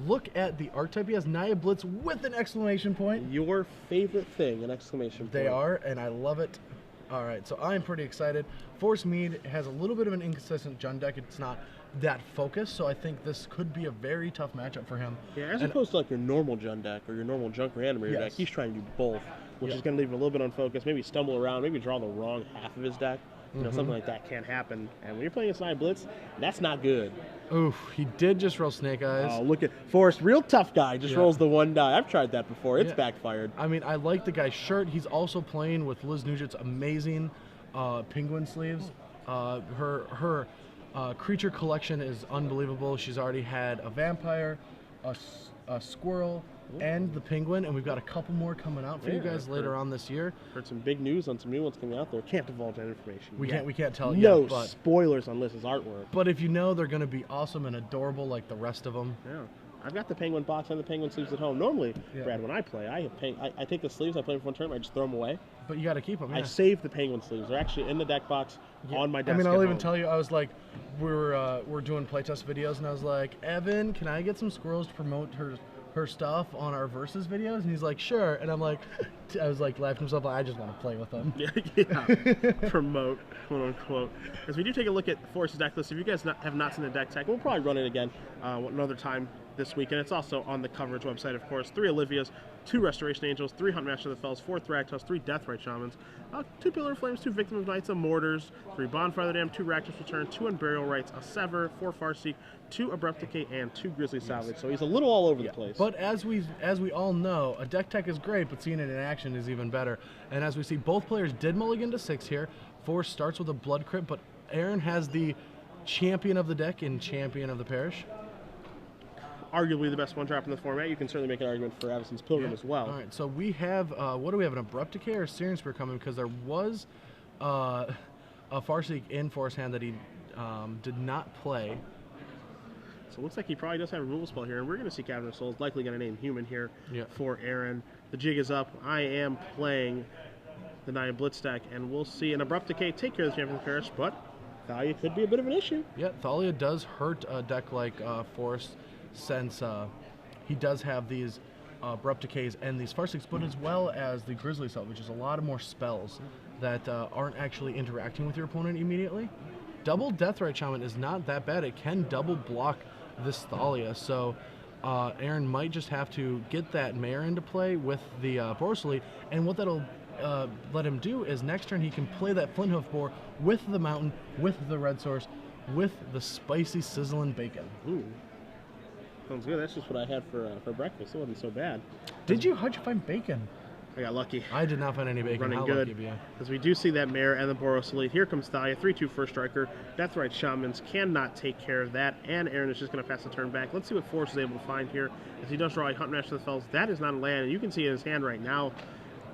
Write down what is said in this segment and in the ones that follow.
Look at the archetype. He has Naya Blitz with an exclamation point. Your favorite thing, an exclamation point. They are, and I love it. All right, so I'm pretty excited. Forrest Mead has a little bit of an inconsistent Jund deck. It's not that focused, so I think this could be a very tough matchup for him. Yeah, as opposed to like your normal Jund deck or your normal Junk Reanimator deck, he's trying to do both, which is going to leave him a little bit unfocused, maybe stumble around, maybe draw the wrong half of his deck. You know, something like that can't happen. And when you're playing a Naya Blitz, that's not good. Oof, he did just roll Snake Eyes. Oh, look at Forrest, real tough guy, just rolls the one die. I've tried that before. It's backfired. I mean, I like the guy's shirt. He's also playing with Liz Nugent's amazing penguin sleeves. Her creature collection is unbelievable. She's already had a vampire, a squirrel, and the penguin, and we've got a couple more coming out for you guys later on this year. Heard some big news on some new ones coming out there. Can't divulge that information. We can't tell no yet. No spoilers on Liz's artwork. But if you know they're going to be awesome and adorable like the rest of them. Yeah. I've got the penguin box and the penguin sleeves at home. Normally, Brad, when I play, I take the sleeves, I play them for one turn, I just throw them away. But you got to keep them. I save the penguin sleeves. They're actually in the deck box on my desk. I mean, I'll even tell you, I was like, we're doing playtest videos, and I was like, Evan, can I get some squirrels to promote her stuff on our Versus videos? And he's like, sure. And I'm like, I was like laughing to myself, like, I just want to play with them. Promote, quote unquote. As we do take a look at Forrest's deck list, if you guys have not seen the deck tech, we'll probably run it again another time this week, and it's also on the coverage website, of course. 3 Olivias, 2 Restoration Angels, 3 Hunt Master of the Fells, 4 Thragtusk, 3 Deathrite Shamans, 2 Pillar of Flames, 2 Victim of Knights of Mortars, 3 Bonfire of the Damned, 2 Rakdos Return, 2 Unburial Rites, a Sever, 4 Farseek, 2 Abrupt Decay, and 2 Grizzly Salvage. So he's a little all over the place. But as we all know, a deck tech is great, but seeing it in action is even better. And as we see, both players did mulligan to 6 here. Forrest starts with a Blood Crypt, but Aaron has the champion of the deck and champion of the parish. Arguably the best one drop in the format. You can certainly make an argument for Avacyn's Pilgrim as well. All right, so we have, what do we have, an Abrupt Decay or a Searing Spear coming? Because there was a Farseek in Forrest's hand that he did not play. So it looks like he probably does have a removal spell here, and we're going to see Cavern of Souls, likely going to name Human here for Aaron. The jig is up. I am playing the Naya Blitz deck, and we'll see an Abrupt Decay take care of the champion of the parish, but Thalia could be a bit of an issue. Yeah, Thalia does hurt a deck like Forrest, since he does have these Abrupt Decays and these Farseeks, but as well as the Grizzly Cell, which is a lot of more spells that aren't actually interacting with your opponent immediately. Double Deathrite Shaman is not that bad. It can double block this Thalia, so Aaron might just have to get that Mare into play with the Boros, and what that'll let him do is next turn he can play that Flinthoof Boar with the Mountain, with the Red Source, with the spicy sizzling bacon. Ooh. Sounds good. That's just what I had for breakfast. It wasn't so bad. How'd you find bacon? I got lucky. I did not find any bacon. Running How good. Lucky of you. As we do see that Mare and the Boros Elite. Here comes Thalia, 3/2 first striker. Deathrite Shamans cannot take care of that, and Aaron is just going to pass the turn back. Let's see what Forrest is able to find here. As he does draw a Hunt Master of the Fells, that is not a land, and you can see in his hand right now,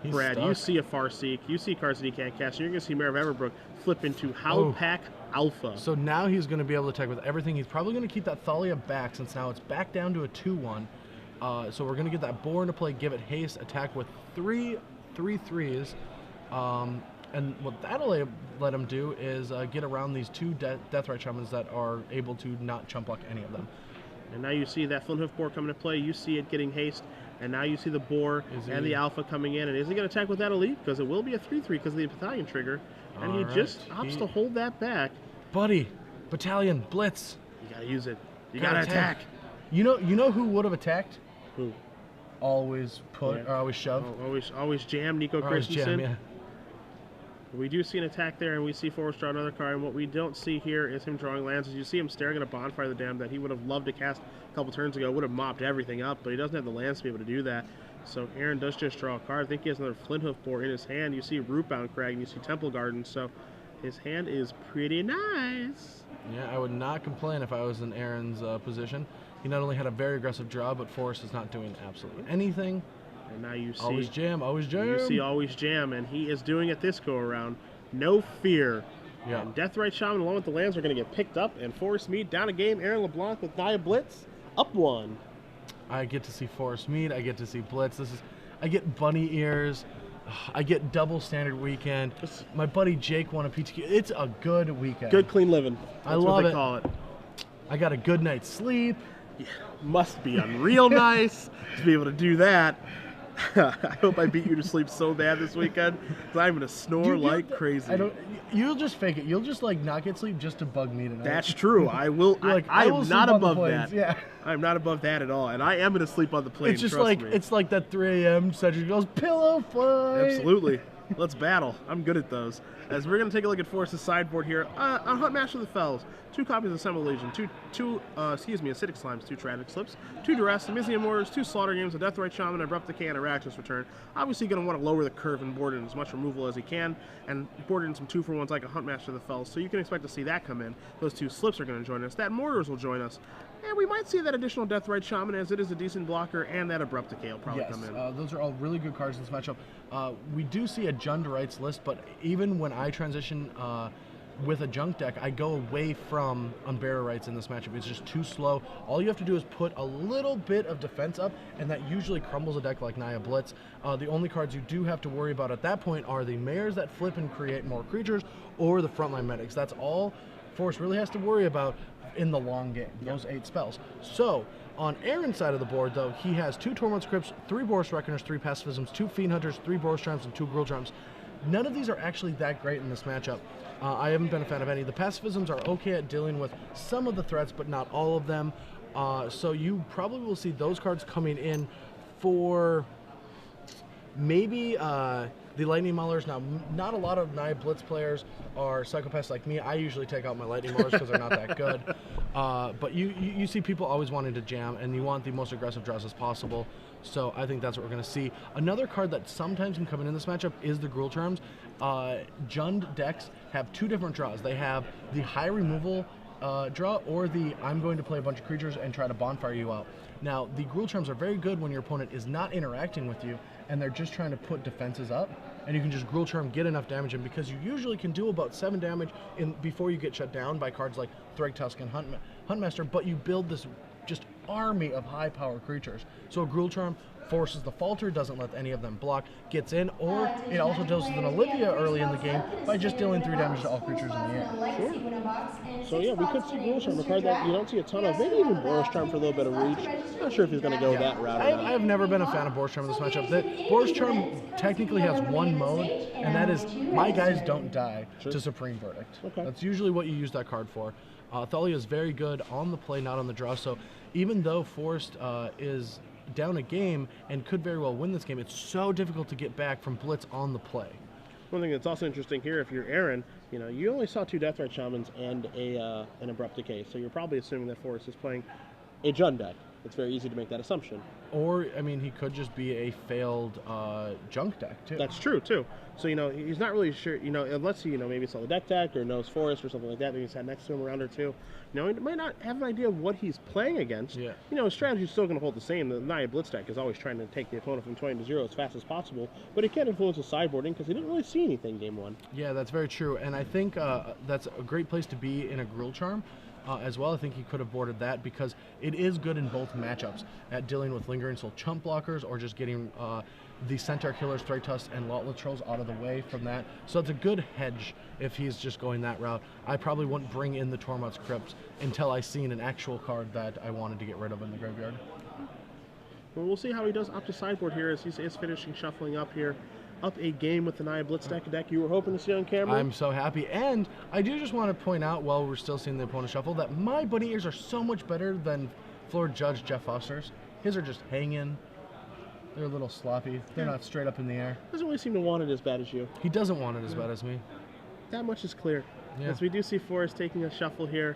Brad, you see a Farseek, you see cards that he can't cast, and you're going to see Mare of Everbrook flip into Howlpack Alpha. So now he's going to be able to attack with everything. He's probably going to keep that Thalia back, since now it's back down to a 2/1. So we're going to get that Boar into play, give it haste, attack with 3 3/3s. And what that'll let him do is get around these 2 Deathrite Shamans that are able to not chump block any of them. And now you see that Flinthoof Boar coming to play. You see it getting haste. And now you see the Boar and the Alpha coming in. And is he going to attack with that Elite? Because it will be a 3/3 because of the Battalion trigger. And he just opts to hold that back. Buddy, Battalion, Blitz. You got to use it. You got to attack. You know who would have attacked? Who? Always put or always shove. Always jam Nico Christensen. Yeah. We do see an attack there, and we see Forrest draw another card. And what we don't see here is him drawing lands. As you see him staring at a Bonfire of the Damned that he would have loved to cast a couple turns ago, would have mopped everything up, but he doesn't have the lands to be able to do that. So Aaron does just draw a card. I think he has another Flinthoof Boar in his hand. You see Rootbound Crag, and you see Temple Garden. So his hand is pretty nice. Yeah, I would not complain if I was in Aaron's position. He not only had a very aggressive draw, but Forrest is not doing absolutely anything. And now you see always jam, always jam. You see always jam, and he is doing it this go around. No fear. Yeah. And Deathrite Shaman along with the lands are going to get picked up, and Forrest Mead down a game. Aaron LeBlanc with Naya Blitz up 1. I get to see Forrest Mead. I get to see Blitz. I get bunny ears. I get double standard weekend. My buddy Jake won a PTQ. It's a good weekend. Good clean living. I love what they it. call it. I got a good night's sleep. Yeah, must be unreal nice to be able to do that. I hope I beat you to sleep so bad this weekend because I'm gonna snore like crazy. You'll just fake it. You'll just like not get sleep just to bug me tonight. That's true. I will. I am not above that. Yeah. I'm not above that at all, and I am gonna sleep on the plane. It's just trust like me. it's like that 3 a.m. Cedric goes pillow fight. Absolutely. Let's battle. I'm good at those. As we're going to take a look at Forrest's sideboard here, on Huntmaster of the Fells, 2 copies of Assembled Legion, 2 Acidic Slimes, 2 Tragic Slips, 2 Duress, Amizium Mortars, 2 Slaughter Games, a Deathrite Shaman, Abrupt Decay, and a Rakdos Return. Obviously going to want to lower the curve and board in as much removal as he can, and board in some 2-for-1s like a Huntmaster of the Fells, so you can expect to see that come in. Those 2 Slips are going to join us. That Mortars will join us. And we might see that additional Deathrite Shaman, as it is a decent blocker, and that Abrupt Decay will probably come in. Those are all really good cards in this matchup. We do see a Jund Rights list, but even when I transition with a junk deck, I go away from Unbearer Rights in this matchup. It's just too slow. All you have to do is put a little bit of defense up, and that usually crumbles a deck like Naya Blitz. The only cards you do have to worry about at that point are the Mares that flip and create more creatures, or the Frontline Medics. That's all Forrest really has to worry about in the long game, those 8 spells. So, on Aaron's side of the board, though, he has 2 Tormod Crypts, 3 Boros Reckoners, 3 Pacifisms, 2 Fiend Hunters, 3 Boros Charms, and 2 Gruul Charms. None of these are actually that great in this matchup. I haven't been a fan of any. The Pacifisms are okay at dealing with some of the threats, but not all of them. So you probably will see those cards coming in for maybe the Lightning Maulers. Now, not a lot of Naya Blitz players are psychopaths like me. I usually take out my Lightning Maulers because they're not that good. But you see people always wanting to jam, and you want the most aggressive draws as possible. So I think that's what we're going to see. Another card that sometimes can come in this matchup is the Gruul Charms. Jund decks have 2 different draws. They have the high removal draw, or the I'm going to play a bunch of creatures and try to bonfire you out. Now, the Gruul Charms are very good when your opponent is not interacting with you and they're just trying to put defenses up, and you can just Gruul Charm, get enough damage in, because you usually can do about 7 damage before you get shut down by cards like Thragtusk and Huntmaster, but you build this just army of high power creatures. So a Gruul Charm forces the Falter, doesn't let any of them block, gets in, or it also deals with an Olivia early in the game by just dealing 3 damage to all creatures in the air. Sure. So yeah, we could see Gruul Charm, a card that you don't see a ton of. Maybe even Boros Charm for a little bit of reach. Not sure if he's going to go that route. I have never been a fan of Boros Charm in this matchup. Boros Charm technically has 1 mode, and that is my guys don't die to Supreme Verdict. Okay. That's usually what you use that card for. Thalia is very good on the play, not on the draw. So even though Forrest is down a game and could very well win this game, it's so difficult to get back from Blitz on the play. One thing that's also interesting here, if you're Aaron, you only saw 2 Deathrite Shamans and an Abrupt Decay, so you're probably assuming that Forrest is playing a Jund deck. It's very easy to make that assumption. Or, I mean, he could just be a failed junk deck, too. That's true, too. So, he's not really sure, unless he, maybe saw the deck or knows Forrest or something like that, maybe he's sat next to him a round or two. He might not have an idea of what he's playing against. Yeah. His strategy's still going to hold the same. The Naya Blitz deck is always trying to take the opponent from 20 to 0 as fast as possible, but it can influence his sideboarding because he didn't really see anything game 1. Yeah, that's very true, and I think that's a great place to be in a Gruul Charm. As well, I think he could have boarded that because it is good in both matchups at dealing with Lingering Soul chump blockers, or just getting the Centaur Killers, Thragtusk, and Lawless Trolls out of the way from that. So it's a good hedge if he's just going that route. I probably wouldn't bring in the Tormod's Crypts until I seen an actual card that I wanted to get rid of in the graveyard. Well, we'll see how he does up to sideboard here as he is finishing shuffling up here. Up a game with the Naya Blitz deck, a deck you were hoping to see on camera. I'm so happy, and I do just want to point out, while we're still seeing the opponent shuffle, that my bunny ears are so much better than Floor Judge Jeff Foster's. His are just hanging. They're a little sloppy. They're not straight up in the air. Doesn't really seem to want it as bad as you. He doesn't want it as bad as me. That much is clear. Yeah. As we do see Forrest taking a shuffle here.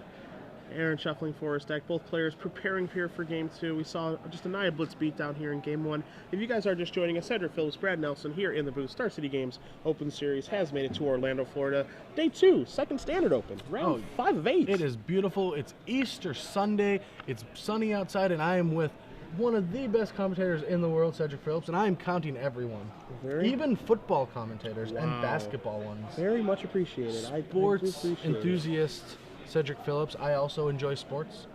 Aaron shuffling Forrest deck. Both players preparing here for game 2. We saw just a Naya Blitz beatdown here in game 1. If you guys are just joining us, Cedric Phillips, Brad Nelson here in the booth. Star City Games Open Series has made it to Orlando, Florida. Day 2, second standard open. Round 5 of 8. It is beautiful. It's Easter Sunday. It's sunny outside, and I am with one of the best commentators in the world, Cedric Phillips, and I am counting everyone. Even football commentators and basketball ones. Very much appreciated. Sports enthusiast Cedric Phillips. I also enjoy sports.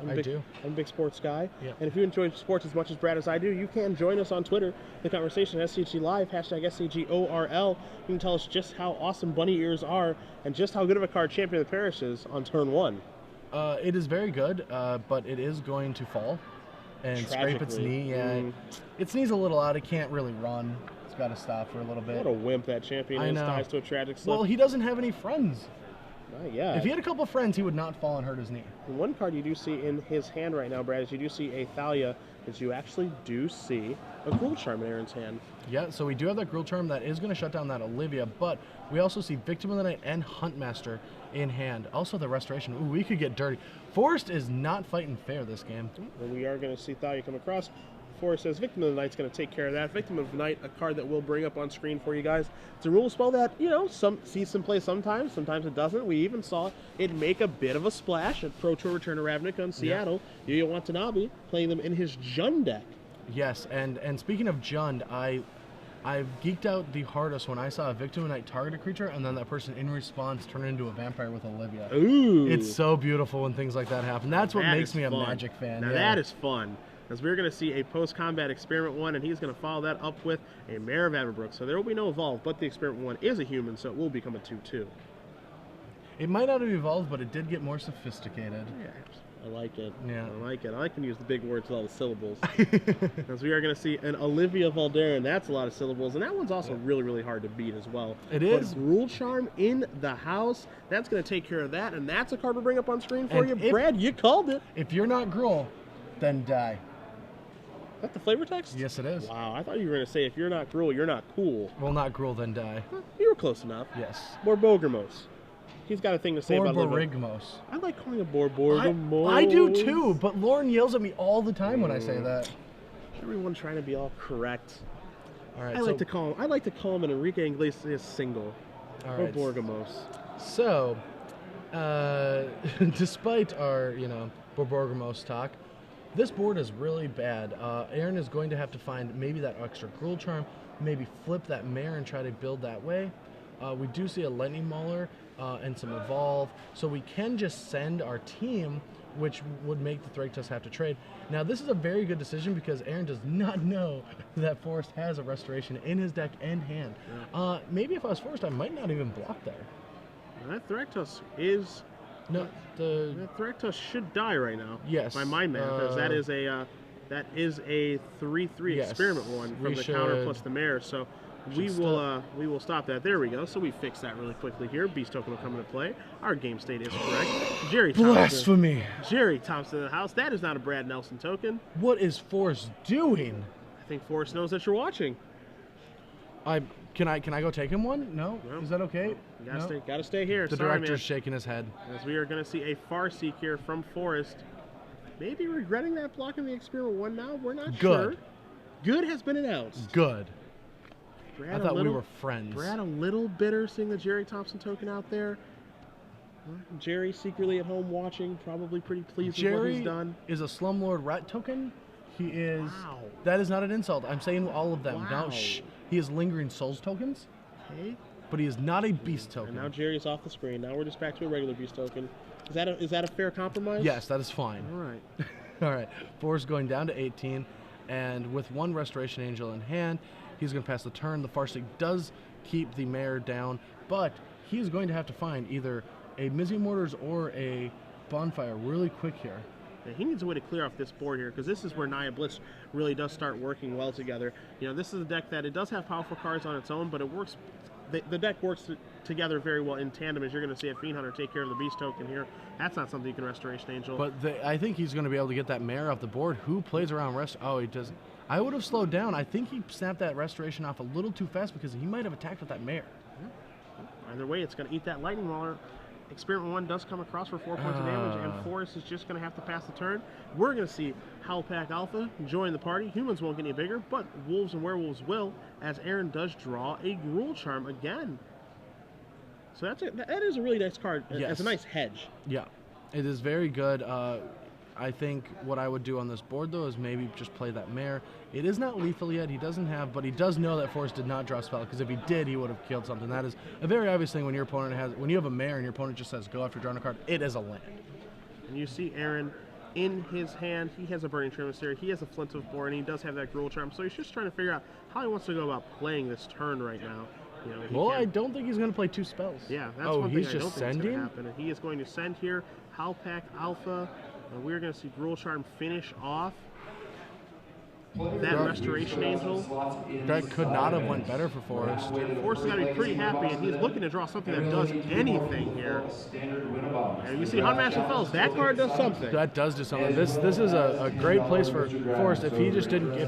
I'm a big sports guy. Yeah. And if you enjoy sports as much as Brad as I do, you can join us on Twitter. The conversation at SCG Live, hashtag SCGORL. You can tell us just how awesome bunny ears are and just how good of a card Champion of the Parish is on turn 1. It is very good, but it is going to fall and scrape its Tragically. knee. Yeah, its knee's a little out. It can't really run. It's got to stop for a little bit. What a wimp that champion I is. know. Dies to a tragic slip. Well, he doesn't have any friends. Not yet. If he had a couple friends, he would not fall and hurt his knee. One card you do see in his hand right now, Brad, is you do see a Thalia, is you actually do see a Gruul Charm in Aaron's hand. Yeah, so we do have that Gruul Charm that is going to shut down that Olivia, but we also see Victim of the Night and Huntmaster in hand. Also the Restoration. Ooh, we could get dirty. Forrest is not fighting fair this game. And we are going to see Thalia come across. Forrest says Victim of the Night's going to take care of that. Victim of the Night, a card that we'll bring up on screen for you guys. It's a rule spell that, you know, sees some play sometimes it doesn't. We even saw it make a bit of a splash at Pro Tour Return to Ravnica in Seattle. Yuya Watanabe playing them in his Jund deck. Yes, and speaking of Jund, I've geeked out the hardest when I saw a Victim of the Night target a creature and then that person in response turn into a vampire with Olivia. Ooh. It's so beautiful when things like that happen. That's what makes me a fun. Magic fan. Now that is fun. As we're going to see a post-combat Experiment 1, and he's going to follow that up with a Mare of Aberbrook. So there will be no Evolve, but the Experiment 1 is a human, so it will become a 2/2. It might not have evolved, but it did get more sophisticated. Yeah, I like it. Yeah. I like it. I like to use the big words with all the syllables. As we are going to see an Olivia Valderin. That's a lot of syllables, and that one's also really, really hard to beat as well. It is. But Gruul Charm in the house. That's going to take care of that, and that's a card we'll bring up on screen for And you. Brad, you called it. If you're not Gruul, then die. Is that the flavor text? Yes, it is. Wow, I thought you were going to say if you're not Gruul, you're not cool. Well, not Gruul, then die. Huh, you were close enough. Yes. Borborgamos. He's got a thing to say about Olivia. Borborygmos. I like calling it Borborgamos. I do too, but Lauren yells at me all the time when I say that. Everyone's trying to be all correct. All right, I like to call him an Enrique Iglesias single. all right. Borborgamos. So, despite our, Borborgamos talk, this board is really bad. Aaron is going to have to find maybe that extra Gruul Charm, maybe flip that Mare and try to build that way. We do see a Lightning Mauler and some Evolve, so we can just send our team, which would make the Thragtusk have to trade. Now, this is a very good decision because Aaron does not know that Forrest has a Restoration in his deck and hand. Yeah. Maybe if I was Forrest, I might not even block there. That Thragtusk is... No, that Thragtusk should die right now. Yes. By my math, as that is a 3/3 yes, Experiment 1 from the counter plus the Mare. So we will stop that. There we go. So we fixed that really quickly here. Beast token will come into play. Our game state is correct. Jerry Thompson. Blasphemy. Jerry Thompson in the house. That is not a Brad Nelson token. What is Forrest doing? I think Forrest knows that you're watching. Can I go take him one? No? Is that okay? You gotta stay here. The Sorry, director's man. shaking his head. As we are going to see a Farseek here from Forrest. Maybe regretting that block in the Experiment 1 now. We're not sure. Good has been announced. Good. Brad, I thought we were friends. Brad a little bitter seeing the Jerry Thompson token out there. Jerry secretly at home watching, probably pretty pleased with what he's done. Jerry is a Slumlord Rat token. He is... Wow. That is not an insult. I'm saying all of them. Wow. Now, shh. He is Lingering Souls tokens, Okay. but he is not a Beast token. And now Jerry's off the screen. Now we're just back to a regular Beast token. Is that a fair compromise? Yes, that is fine. All right. All right. Forrest going down to 18, and with one Restoration Angel in hand, he's going to pass the turn. The Farseek does keep the Mare down, but he's going to have to find either a Mizzy Mortars or a Bonfire really quick here. He needs a way to clear off this board here because this is where Naya Blitz really does start working well together. This is a deck that it does have powerful cards on its own, but it works. The deck works together very well in tandem, as you're going to see a Fiend Hunter take care of the Beast token here. That's not something you can Restoration Angel. But I think he's going to be able to get that Mare off the board. Who plays around rest? Oh, he doesn't. I would have slowed down. I think he snapped that Restoration off a little too fast because he might have attacked with that Mare. Either way, it's going to eat that Lightning Mauler. Experiment 1 does come across for 4 points of damage, and Forrest is just going to have to pass the turn. We're going to see Howlpack Alpha join the party. Humans won't get any bigger, but Wolves and Werewolves will, as Aaron does draw a Gruul Charm again. So that is a really nice card. Yes. It's a nice hedge. Yeah, it is very good. I think what I would do on this board, though, is maybe just play that Mare. It is not lethal yet. He doesn't have, but he does know that Forrest did not draw a spell, because if he did, he would have killed something. That is a very obvious thing when your opponent has, when you have a Mare and your opponent just says go after drawing a card, it is a land. And you see Aaron in his hand. He has a Burning Tremissary. He has a Flint of Bore, and he does have that Gruul Charm. So he's just trying to figure out how he wants to go about playing this turn right now. Well, I don't think he's going to play 2 spells. Yeah, that's one thing he's I just don't think is sending? going to happen. And he is going to send here Halpak Alpha, and we're going to see Gruul Charm finish off that Restoration Angel. That could not have went better for Forrest. Forrest has got to be pretty happy, and he's looking to draw something that does anything here. And you see Unmatched Fells, that card does something. That does do something. This is a great place for Forrest. If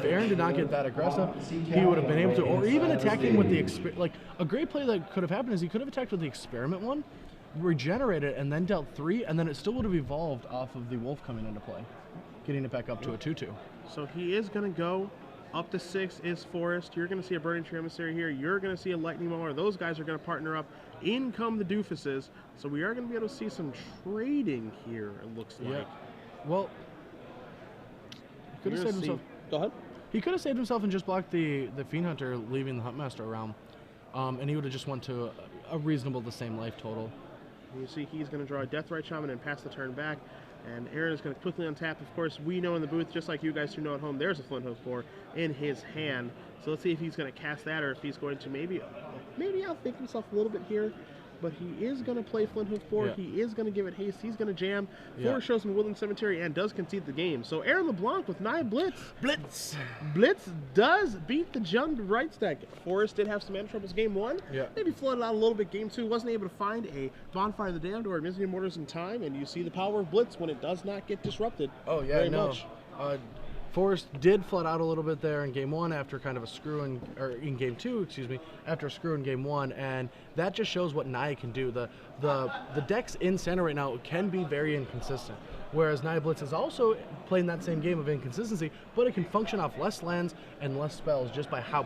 Aaron did not get that aggressive, he would have been able to, or even attacking with the like a great play that could have happened is he could have attacked with the Experiment one, regenerated, and then dealt 3, and then it still would have evolved off of the Wolf coming into play, getting it back up to a 2/2. So he is going to go up to 6 is Forrest. You're going to see a Burning Tree Emissary here. You're going to see a Lightning Mower. Those guys are going to partner up. In come the Doofuses. So we are going to be able to see some trading here, it looks like. Yeah. Well, he could have saved himself. Go ahead. He could have saved himself and just blocked the Fiend Hunter, leaving the Huntmaster around. And he would have just went to a reasonable the same life total. You see he's going to draw a Deathrite Shaman and pass the turn back. And Aaron is going to quickly untap. Of course, we know in the booth, just like you guys who know at home, there's a Flint Hoof 4 in his hand. So let's see if he's going to cast that or if he's going to maybe outthink himself a little bit here. But he is going to play Flint Hoof 4. Yeah. He is going to give it haste. He's going to jam. Forrest shows him Woodland Cemetery and does concede the game. So Aaron LeBlanc with 9 Blitz. Blitz does beat the Jund right stack. Forrest did have some mana troubles game 1. Yeah. Maybe flooded out a little bit game 2. Wasn't able to find a Bonfire of the Damned or a Misery Mortars in time. And you see the power of Blitz when it does not get disrupted. Oh, yeah, very much. Forrest did flood out a little bit there in game 1 after kind of a screw in game 2, excuse me, after a screw in game 1, and that just shows what Naya can do. The decks in center right now can be very inconsistent, whereas Naya Blitz is also playing that same game of inconsistency, but it can function off less lands and less spells just by how